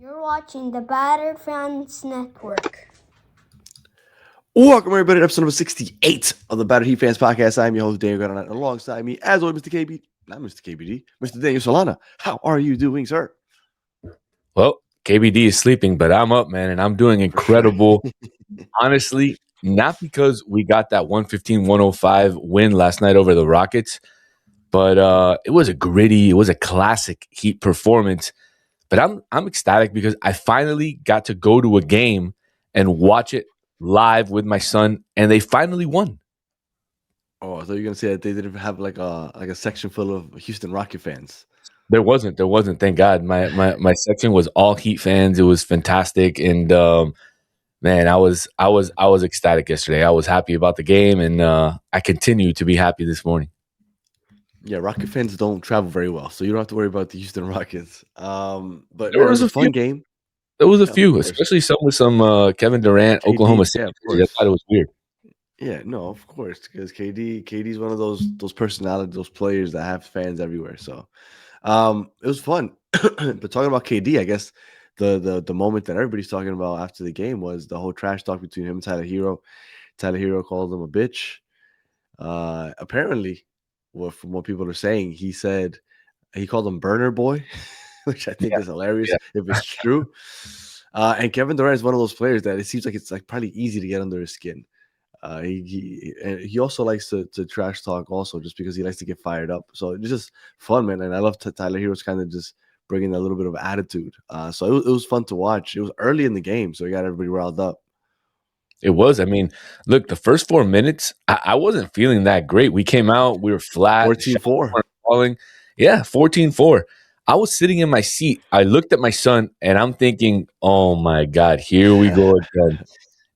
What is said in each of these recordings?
You're watching the Battered Fans Network. Welcome, everybody, to episode number 68 of the Battered Heat Fans podcast. I'm your host, Daniel Gardner, alongside me, as always, not Mr. KBD, Mr. Daniel Solana. How are you doing, sir? Well, KBD is sleeping, but I'm up, man, and I'm doing incredible. Honestly, not because we got that 115-105 win last night over the Rockets, but it was a classic Heat performance. But I'm ecstatic because I finally got to go to a game and watch it live with my son, and they finally won. Oh, I thought you were gonna say that they didn't have like a section full of Houston Rocket fans. There wasn't. Thank God. My section was all Heat fans. It was fantastic, and man, I was ecstatic yesterday. I was happy about the game, and I continue to be happy this morning. Yeah, Rocket fans don't travel very well, so you don't have to worry about the Houston Rockets. But There it was a fun few. game. There was a Yeah, few, especially some with some Kevin Durant, KD, Oklahoma City. yeah, of I course. thought it was weird. Yeah, no, of course, because KD's one of those personalities, those players that have fans everywhere. So it was fun. But talking about KD, I guess the moment that everybody's talking about after the game was the whole trash talk between him and Tyler Herro. Tyler Herro called him a bitch. Apparently, well, from what people are saying, he called him burner boy, which I think is hilarious if it's true. And Kevin Durant is one of those players that it seems like it's like probably easy to get under his skin. He also likes to trash talk also just because he likes to get fired up. So it's just fun, man. And I love Tyler Herro's kind of just bringing a little bit of attitude. So it was fun to watch. It was early in the game, so he got everybody riled up. It was. I mean, look, the first 4 minutes, I wasn't feeling that great. We came out, we were flat. 14-4. Falling. Yeah, 14-4. I was sitting in my seat. I looked at my son, and I'm thinking, oh, my God, here we go again.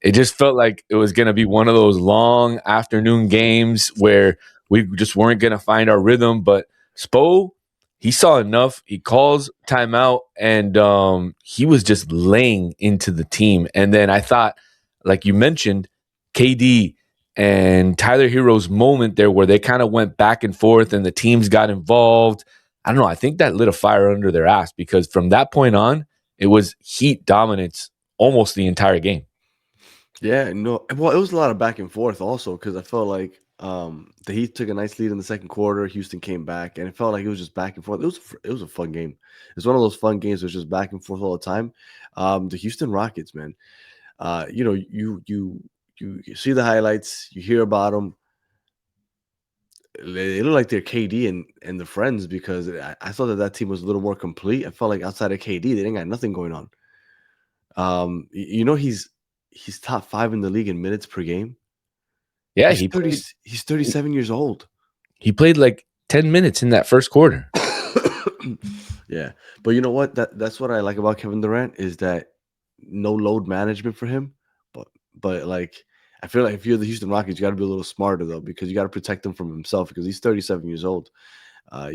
It just felt like it was going to be one of those long afternoon games where we just weren't going to find our rhythm. But Spo, he saw enough. He calls timeout, and he was just laying into the team. And then I thought, like you mentioned, KD and Tyler Herro's moment there where they kind of went back and forth and the teams got involved. I don't know. I think that lit a fire under their ass because from that point on, it was Heat dominance almost the entire game. Yeah, no. Well, it was a lot of back and forth also because I felt like the Heat took a nice lead in the second quarter. Houston came back, and it felt like it was just back and forth. It was a fun game. It's one of those fun games that's just back and forth all the time. The Houston Rockets, man. You see the highlights, you hear about them. They look like they're KD and the friends because I thought that team was a little more complete. I felt like outside of KD, they didn't got nothing going on. He's top 5 in the league in minutes per game. Yeah, he's 37 years old. He played like 10 minutes in that first quarter. Yeah, but you know what? That's what I like about Kevin Durant is that no load management for him. But like I feel like if you're the Houston Rockets, you got to be a little smarter though because you got to protect him from himself because he's 37 years old. I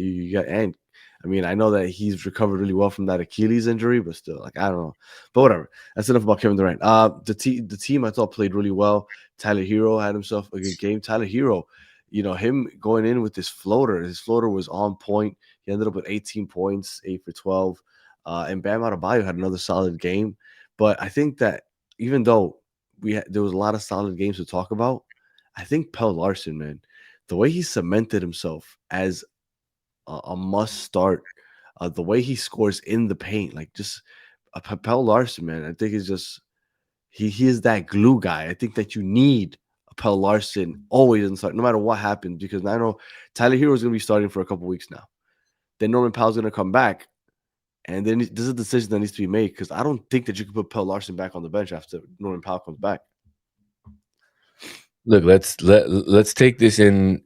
mean, I know that he's recovered really well from that Achilles injury, but still, like, I don't know. But whatever. That's enough about Kevin Durant. The team I thought played really well. Tyler Herro had himself a good game. Tyler Herro, him going in with his floater was on point. He ended up with 18 points, 8 for 12. And Bam Adebayo had another solid game. But I think that even though there was a lot of solid games to talk about, I think Pelle Larsson, man, the way he cemented himself as a must start, the way he scores in the paint, like just Pelle Larsson, man, I think is just he is that glue guy. I think that you need a Pelle Larsson always in start, no matter what happens, because I know Tyler Herro is going to be starting for a couple weeks now. Then Norman Powell's going to come back, and then this is a decision that needs to be made because I don't think that you can put Pelle Larsson back on the bench after Norman Powell comes back. Look, let's take this in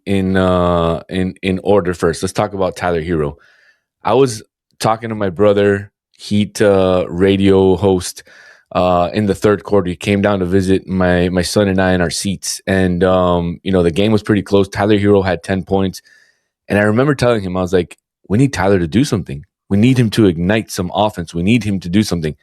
order first. Let's talk about Tyler Herro. I was talking to my brother, Heat radio host, in the third quarter. He came down to visit my son and I in our seats, and the game was pretty close. Tyler Herro had 10 points, and I remember telling him, I was like, "We need Tyler to do something. We need him to ignite some offense. We need him to do something."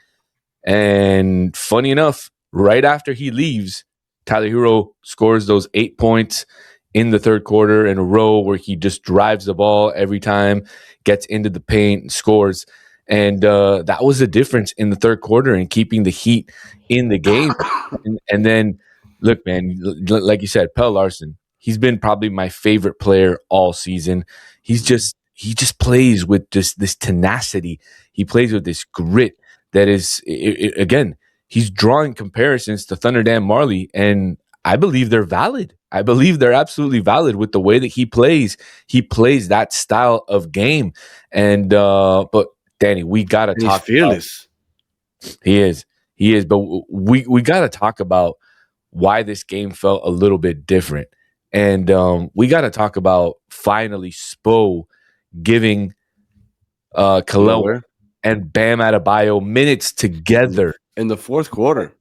And funny enough, right after he leaves, Tyler Herro scores those 8 points in the third quarter in a row where he just drives the ball every time, gets into the paint, and scores. And that was the difference in the third quarter and keeping the Heat in the game. And then, look, man, like you said, Pelle Larsson, he's been probably my favorite player all season. He just plays with just this tenacity. He plays with this grit that is, again, he's drawing comparisons to Thunder Dan Marley, and I believe they're valid. I believe they're absolutely valid with the way that he plays. He plays that style of game. And but Danny, we gotta And he's talk. fearless. He is. But we gotta talk about why this game felt a little bit different, and we gotta talk about finally Spo giving Kalel and Bam Adebayo minutes together in the fourth quarter.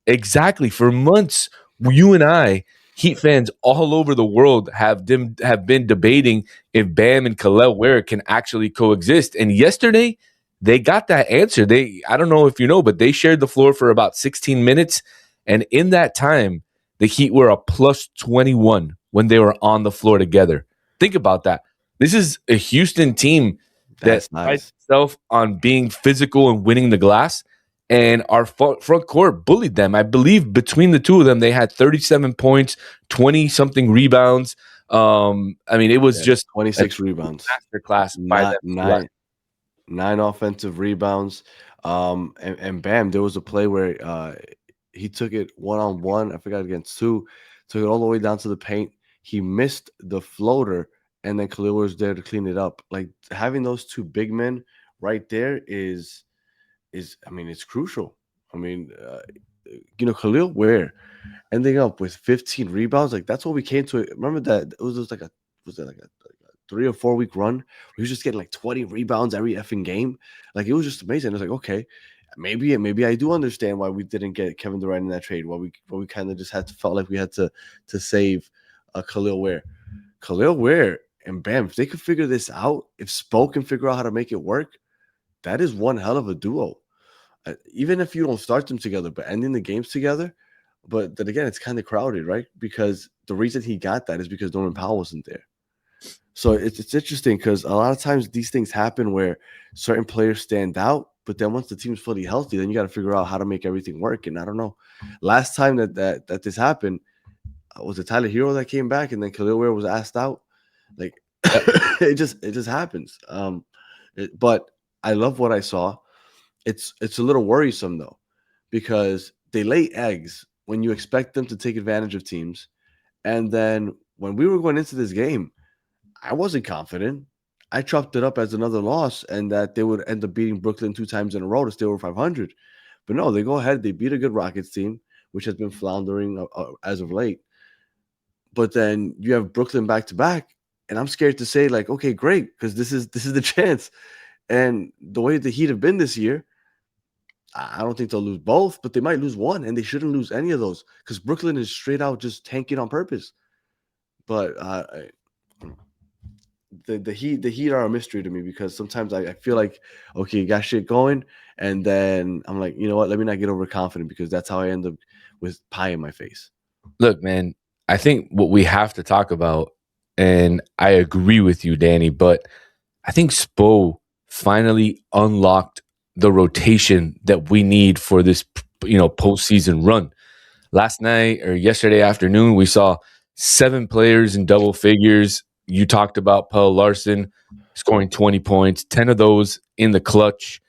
Exactly. For months, you and I, Heat fans all over the world, have been debating if Bam and Kalel Ware can actually coexist. And yesterday, they got that answer. I don't know if you know, but they shared the floor for about 16 minutes. And in that time, the Heat were a plus 21 when they were on the floor together. Think about that. This is a Houston team that prides itself on being physical and winning the glass. And our front court bullied them. I believe between the two of them, they had 37 points, 20-something rebounds. I mean, it was just 26 rebounds. Masterclass by them. Nine offensive rebounds. And Bam, there was a play where he took it one-on-one. I forgot against two. Took it all the way down to the paint. He missed the floater, and then Khalil was there to clean it up. Like, having those two big men right there is I mean, it's crucial. I mean, Khalil Ware ending up with 15 rebounds. Like, that's what we came to. Remember that it was just like a 3 or 4 week run where he was just getting like 20 rebounds every effing game. Like, it was just amazing. It was like, okay, maybe I do understand why we didn't get Kevin Durant in that trade. Why we kind of just felt like we had to save Khalil Ware. Khalil Ware and Bam, if they could figure this out, if Spo can figure out how to make it work, that is one hell of a duo. Even if you don't start them together, but ending the games together. But then again, it's kind of crowded, right? Because the reason he got that is because Norman Powell wasn't there. So it's interesting because a lot of times these things happen where certain players stand out, but then once the team's fully healthy, then you got to figure out how to make everything work. And I don't know. Last time that this happened, was it Tyler Herro that came back and then Khalil Ware was asked out? Like, it just happens. But I love what I saw. It's a little worrisome, though, because they lay eggs when you expect them to take advantage of teams. And then when we were going into this game, I wasn't confident. I chopped it up as another loss and that they would end up beating Brooklyn 2 times in a row to stay over 500. But no, they go ahead. They beat a good Rockets team, which has been floundering as of late. But then you have Brooklyn back-to-back, and I'm scared to say, like, okay, great, because this is the chance. And the way the Heat have been this year, I don't think they'll lose both, but they might lose one, and they shouldn't lose any of those because Brooklyn is straight out just tanking on purpose. But the Heat are a mystery to me because sometimes I feel like, okay, you got shit going, and then I'm like, you know what? Let me not get overconfident because that's how I end up with pie in my face. Look, man, I think what we have to talk about, and I agree with you, Danny, but I think Spo finally unlocked the rotation that we need for this, postseason run. Last night or yesterday afternoon, we saw 7 players in double figures. You talked about Pelle Larsson scoring 20 points, 10 of those in the clutch.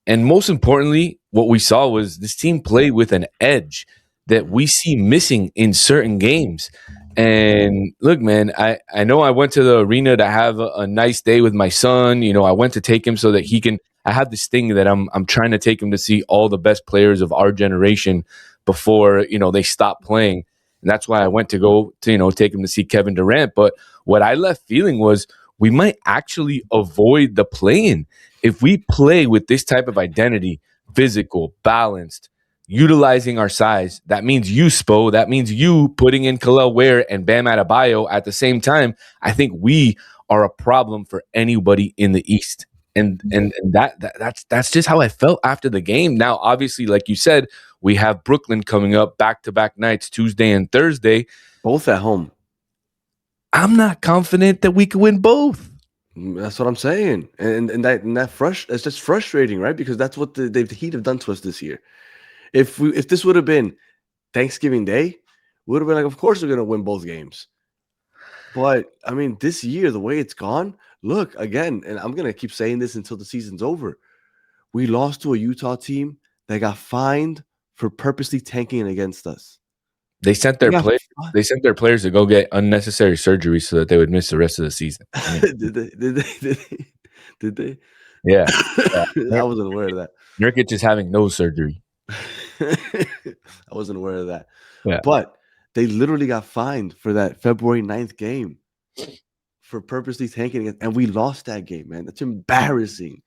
And most importantly, what we saw was this team play with an edge that we see missing in certain games. And look, man, I know I went to the arena to have a nice day with my son. I went to take him so that he can. I have this thing that I'm trying to take him to see all the best players of our generation before they stop playing. And that's why I went to go to take him to see Kevin Durant. But what I left feeling was we might actually avoid the play-in if we play with this type of identity, physical, balanced, utilizing our size. That means you, Spo. That means you putting in Khalil Ware and Bam Adebayo at the same time. I think we are a problem for anybody in the East. And that's just how I felt after the game. Now, obviously, like you said, we have Brooklyn coming up back-to-back nights, Tuesday and Thursday. Both at home. I'm not confident that we could win both. That's what I'm saying, and that it's just frustrating, right? Because that's what the Heat have done to us this year. If this would have been Thanksgiving Day, we would have been like, of course we're gonna win both games. But I mean, this year, the way it's gone, look again, and I'm gonna keep saying this until the season's over. We lost to a Utah team that got fined for purposely tanking against us. They sent They their got players to go get unnecessary surgery so that they would miss the rest of the season. I mean, did they? Did they? Did they? Did they? yeah. I wasn't aware of that. Nurkic is having nose surgery. I wasn't aware of that. Yeah. But they literally got fined for that February 9th game for purposely tanking it, and we lost that game, man. That's embarrassing.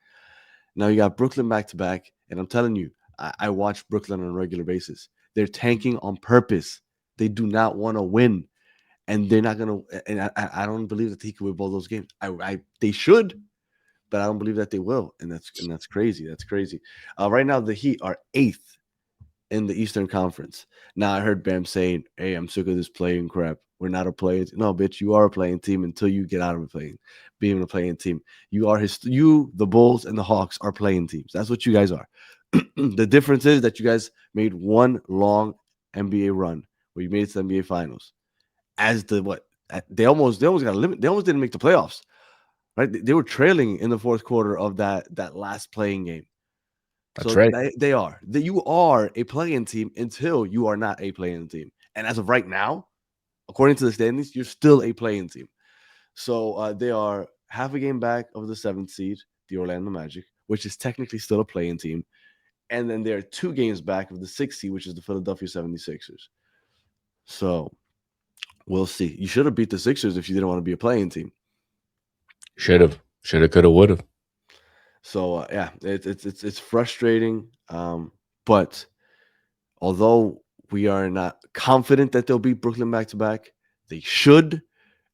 Now you got Brooklyn back to back, and I'm telling you, I watch Brooklyn on a regular basis. They're tanking on purpose. They do not want to win, and they're not gonna. And I don't believe that they can win both those games. They should, but I don't believe that they will, and that's crazy. That's crazy. Right now, the Heat are 8th in the Eastern Conference. Now I heard Bam saying, "Hey, I'm sick of this playing crap. We're not a playing team." No, bitch, you are a playing team until you get out of being a playing team. The Bulls and the Hawks are playing teams. That's what you guys are. The difference is that you guys made one long NBA run where you made it to the NBA Finals. They almost got a limit. They almost didn't make the playoffs. Right? They were trailing in the fourth quarter of that last playing game. That's right. You are a playing team until you are not a playing team. And as of right now, according to the standings, you're still a playing team. So they are half a game back of the 7th seed, the Orlando Magic, which is technically still a playing team. And then they're 2 games back of the 6th seed, which is the Philadelphia 76ers. So we'll see. You should have beat the Sixers if you didn't want to be a playing team. Should have, could have, would have. So yeah, it's frustrating. But although we are not confident that they'll beat Brooklyn back to back, they should,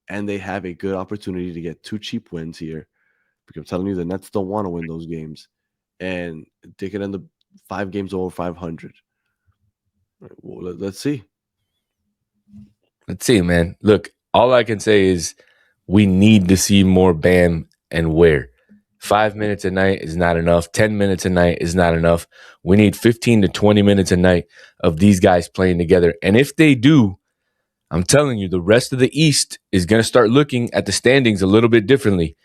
and they have a good opportunity to get 2 cheap wins here. Because I'm telling you, the Nets don't want to win those games, and they could end up 5 games over 500. Well, let's see. Let's see, man. Look, all I can say is we need to see more Bam and Ware. 5 minutes a night is not enough. 10 minutes a night is not enough. We need 15 to 20 minutes a night of these guys playing together. And if they do, I'm telling you, the rest of the East is going to start looking at the standings a little bit differently.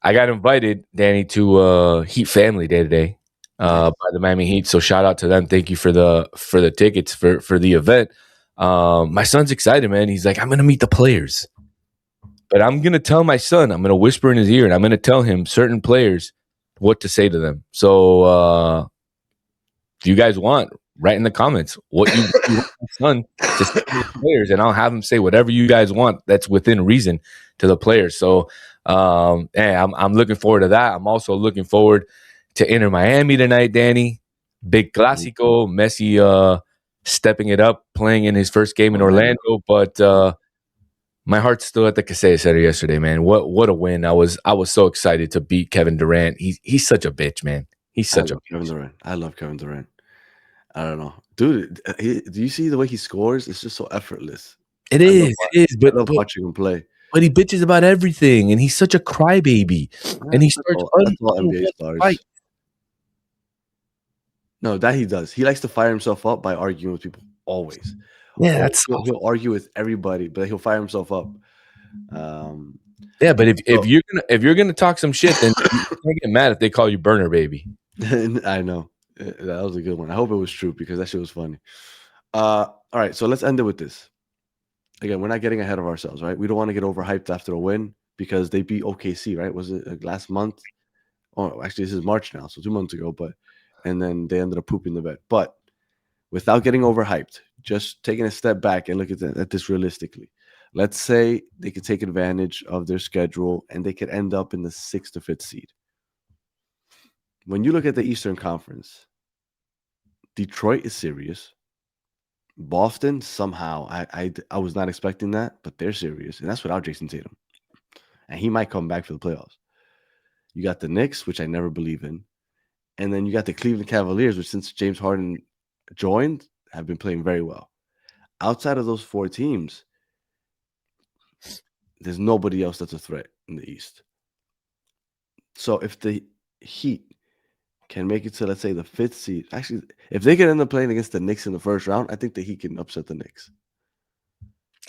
I got invited, Danny, to Heat Family Day today by the Miami Heat. So shout out to them. Thank you for the tickets for the event. My son's excited, man. He's like, I'm going to meet the players. But I'm going to tell my son, I'm going to whisper in his ear, and I'm going to tell him certain players what to say to them. So if you guys want, write in the comments what you want my son to say to the players, and I'll have him say whatever you guys want that's within reason to the players. So I'm looking forward to that. I'm also looking forward to Inter Miami tonight, Danny. Big Clásico. Messi stepping it up, playing in his first game in Orlando. But my heart's still at the Casella Center yesterday, man. What a win. I was so excited to beat Kevin Durant. He's such a bitch, man. He's such a Kevin Durant. I love Kevin Durant. I don't know. Dude, do you see the way he scores? It's just so effortless. It is. But I love watching him play. But he bitches about everything, and he's such a crybaby. And he starts that's all NBA stars. No, that he does. He likes to fire himself up by arguing with people always. Yeah, he'll argue with everybody, but he'll fire himself up. Yeah, but if you're gonna talk some shit, then you can't get mad if they call you burner baby. I know. That was a good one. I hope it was true because that shit was funny. All right, so let's end it with this. Again, we're not getting ahead of ourselves, right? We don't want to get overhyped after a win because they beat OKC, right? Was it last month? Oh, actually, this is March now, so 2 months ago. And then they ended up pooping the bed. But without getting overhyped, just taking a step back and look at this realistically. Let's say they could take advantage of their schedule and they could end up in the 6th or 5th seed. When you look at the Eastern Conference, Detroit is serious. Boston, somehow, I was not expecting that, but they're serious. And that's without Jason Tatum. And he might come back for the playoffs. You got the Knicks, which I never believe in. And then you got the Cleveland Cavaliers, which since James Harden joined, have been playing very well. Outside of those 4 teams, there's nobody else that's a threat. in the East. So if the Heat can make it to, let's say, the 5th seed, actually, if they can end up playing against the Knicks in the first round, I think the Heat can upset the Knicks.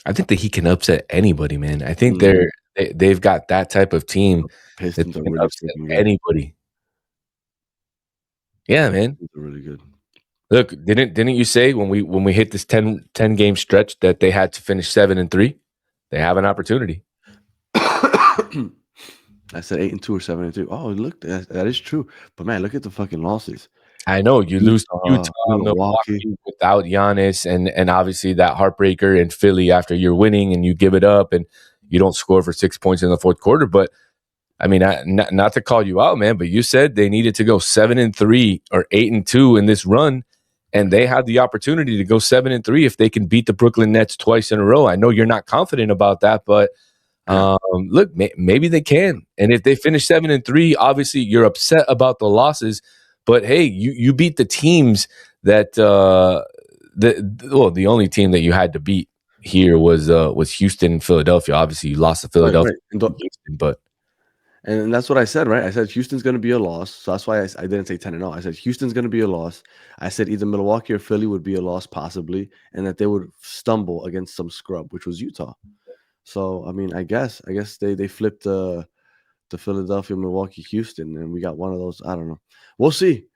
I think that he can upset anybody, man. I think Mhm. they've got that type of team that Pistons they are can really upset freaking good. anybody. Yeah, man. Pistons are really good. Look, didn't you say when we hit this 10 game stretch that they had to finish 7-3? They have an opportunity. I said 8-2 or 7-2. Oh, look, that is true. But man, look at the fucking losses. I know you lose to Utah, Milwaukee. Milwaukee without Giannis, and obviously that heartbreaker in Philly after you're winning and you give it up and you don't score for 6 points in the fourth quarter. But I mean, not to call you out, man, but you said they needed to go 7-3 or 8-2 in this run, and they have the opportunity to go 7-3 if they can beat the Brooklyn Nets twice in a row. I know you're not confident about that, but look, maybe they can. And if they finish 7-3, obviously you're upset about the losses. But hey, you beat the teams that the only team that you had to beat here was Houston and Philadelphia. Obviously, you lost to Philadelphia, right. and Houston, but And that's what I said, right? I said Houston's going to be a loss. So that's why I didn't say 10-0. I said Houston's going to be a loss. I said either Milwaukee or Philly would be a loss, possibly, and that they would stumble against some scrub, which was Utah. So I mean, I guess they flipped the Philadelphia, Milwaukee, Houston, and we got one of those. I don't know. We'll see.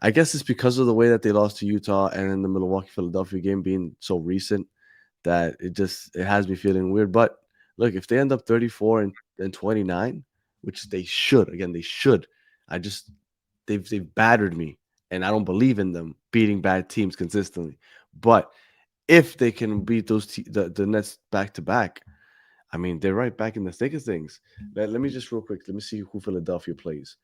I guess it's because of the way that they lost to Utah and then the Milwaukee Philadelphia game being so recent that it has me feeling weird. But look, if they end up 34 and 29, which they should, again, they should. They've battered me, and I don't believe in them beating bad teams consistently. But if they can beat the Nets back to back, I mean, they're right back in the thick of things. Let me just real quick, let me see who Philadelphia plays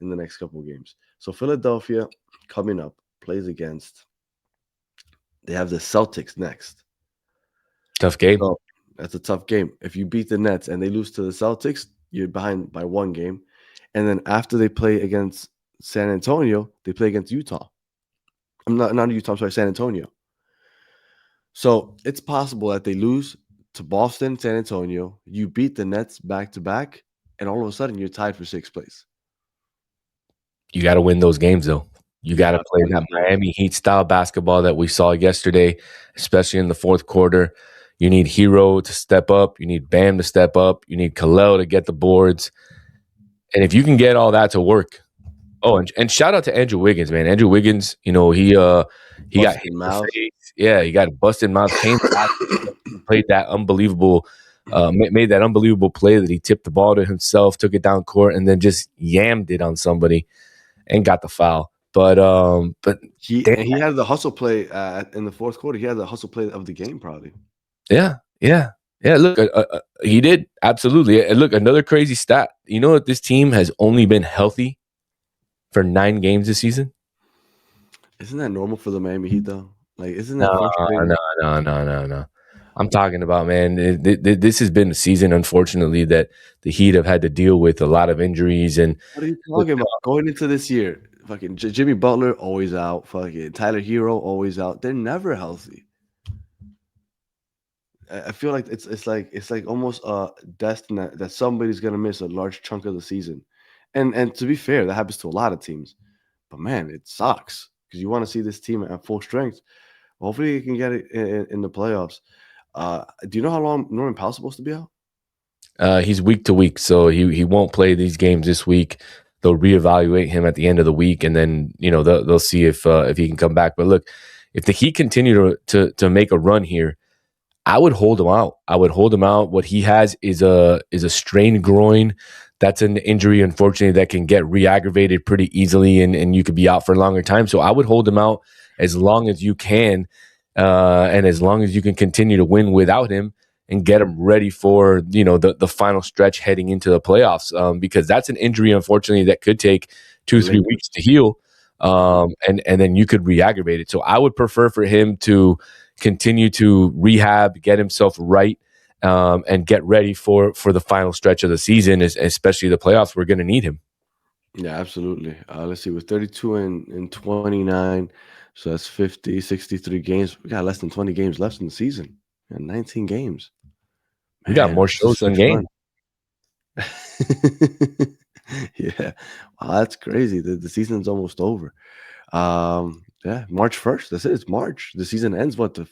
in the next couple of games. So Philadelphia coming up plays against, they have the Celtics next. tough game. So that's a tough game. If you beat the Nets and they lose to the Celtics, you're behind by one game. And then after they play against San Antonio, they play against Utah. I'm not Utah, I'm sorry, San Antonio. So it's possible that they lose to Boston, San Antonio, you beat the Nets back to back, and all of a sudden you're tied for 6th place. You got to win those games, though. You got to play that Miami Heat style basketball that we saw yesterday, especially in the fourth quarter. You need Herro to step up. You need Bam to step up. You need Kalel to get the boards. And if you can get all that to work, and shout out to Andrew Wiggins, man. Andrew Wiggins, he got hit in the face. Yeah, he got busted mouth. Played that unbelievable, made that unbelievable play that he tipped the ball to himself, took it down court, and then just yammed it on somebody and got the foul. But he had the hustle play in the fourth quarter. He had the hustle play of the game, probably. Yeah. Look, he did absolutely. And look, another crazy stat. You know what? This team has only been healthy for 9 games this season. Isn't that normal for the Miami Heat, though? Like, isn't that frustrating? No. I'm talking about, man. This has been a season, unfortunately, that the Heat have had to deal with a lot of injuries. And what are you talking about? Going into this year, fucking Jimmy Butler always out. Fucking Tyler Herro always out. They're never healthy. I feel like it's like almost destined that somebody's gonna miss a large chunk of the season. And to be fair, that happens to a lot of teams. But man, it sucks because you want to see this team at full strength. Hopefully, you can get it in the playoffs. Do you know how long Norman Powell's supposed to be out? He's week to week, so he won't play these games this week. They'll reevaluate him at the end of the week, and then they'll see if he can come back. But look, if the Heat continue to make a run here, I would hold him out. What he has is a strained groin. That's an injury, unfortunately, that can get re-aggravated pretty easily, and you could be out for a longer time. So I would hold him out as long as you can, and as long as you can continue to win without him and get him ready for the final stretch heading into the playoffs. Because that's an injury, unfortunately, that could take 2-3 weeks to heal, and then you could re-aggravate it. So I would prefer for him to continue to rehab, get himself right, and get ready for the final stretch of the season, especially the playoffs. We're going to need him. Yeah, absolutely. Let's see, with 32 and 29, so that's 50, 63 games. We got less than 20 games left in the season. We got 19 games. We got more shows than games. Yeah, wow, that's crazy. The season's almost over. Yeah, March 1st. That's it. It's March. The season ends what the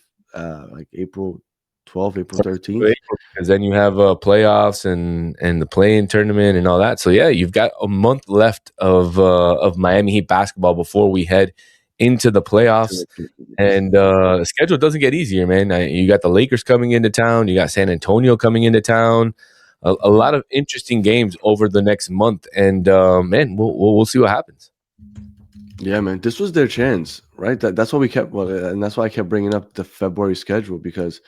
like April 12th, April 13th. Because then you have playoffs and the play-in tournament and all that. So yeah, you've got a month left of Miami Heat basketball before we head into the playoffs. And the schedule doesn't get easier, man. You got the Lakers coming into town. You got San Antonio coming into town. A lot of interesting games over the next month. And man, we'll see what happens. Yeah, man, this was their chance, right? That's why we kept, well, and that's why I kept bringing up the February schedule, because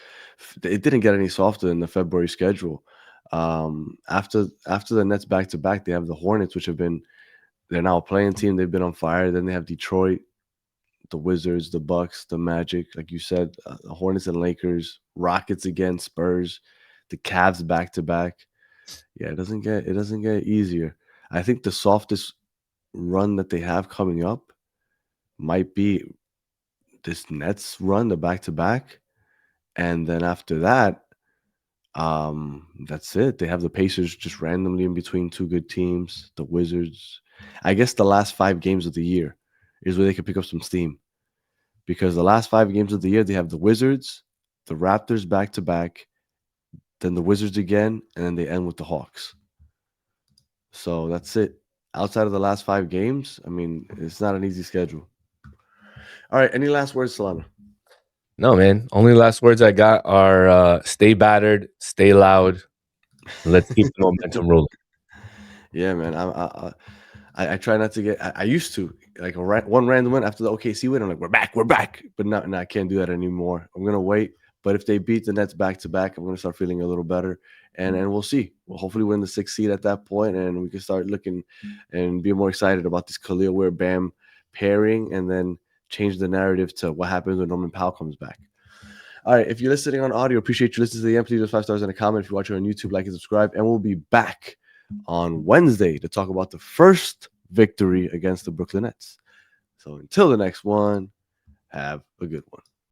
it didn't get any softer than the February schedule. After the Nets back to back, they have the Hornets, which they're now a playing team. They've been on fire. Then they have Detroit, the Wizards, the Bucks, the Magic, like you said, the Hornets and Lakers, Rockets again, Spurs, the Cavs back to back. Yeah, it doesn't get easier. I think the softest run that they have coming up might be this Nets run, the back to back, and then after that, that's it. They have the Pacers just randomly in between two good teams, the Wizards. I guess the last 5 games of the year is where they can pick up some steam, because the last 5 games of the year they have the Wizards, the Raptors back to back, then the Wizards again, and then they end with the Hawks. So that's it. Outside of the last 5 games, I mean, it's not an easy schedule. All right, any last words, Solana? No, man. Only last words I got are stay battered, stay loud. Let's keep the momentum rolling. Yeah, man. I try not to get. I used to like one random win after the OKC win. I'm like, we're back. But now I can't do that anymore. I'm gonna wait. But if they beat the Nets back to back, I'm gonna start feeling a little better, and we'll see. We'll hopefully win the 6th seed at that point, and we can start looking and be more excited about this Khalil Ware Bam pairing, and then change the narrative to what happens when Norman Powell comes back. All right, if you're listening on audio, appreciate you listening to the end. Please leave 5 stars and a comment. If you're watching on YouTube, like and subscribe, and we'll be back on Wednesday to talk about the first victory against the Brooklyn Nets. So until the next one, have a good one.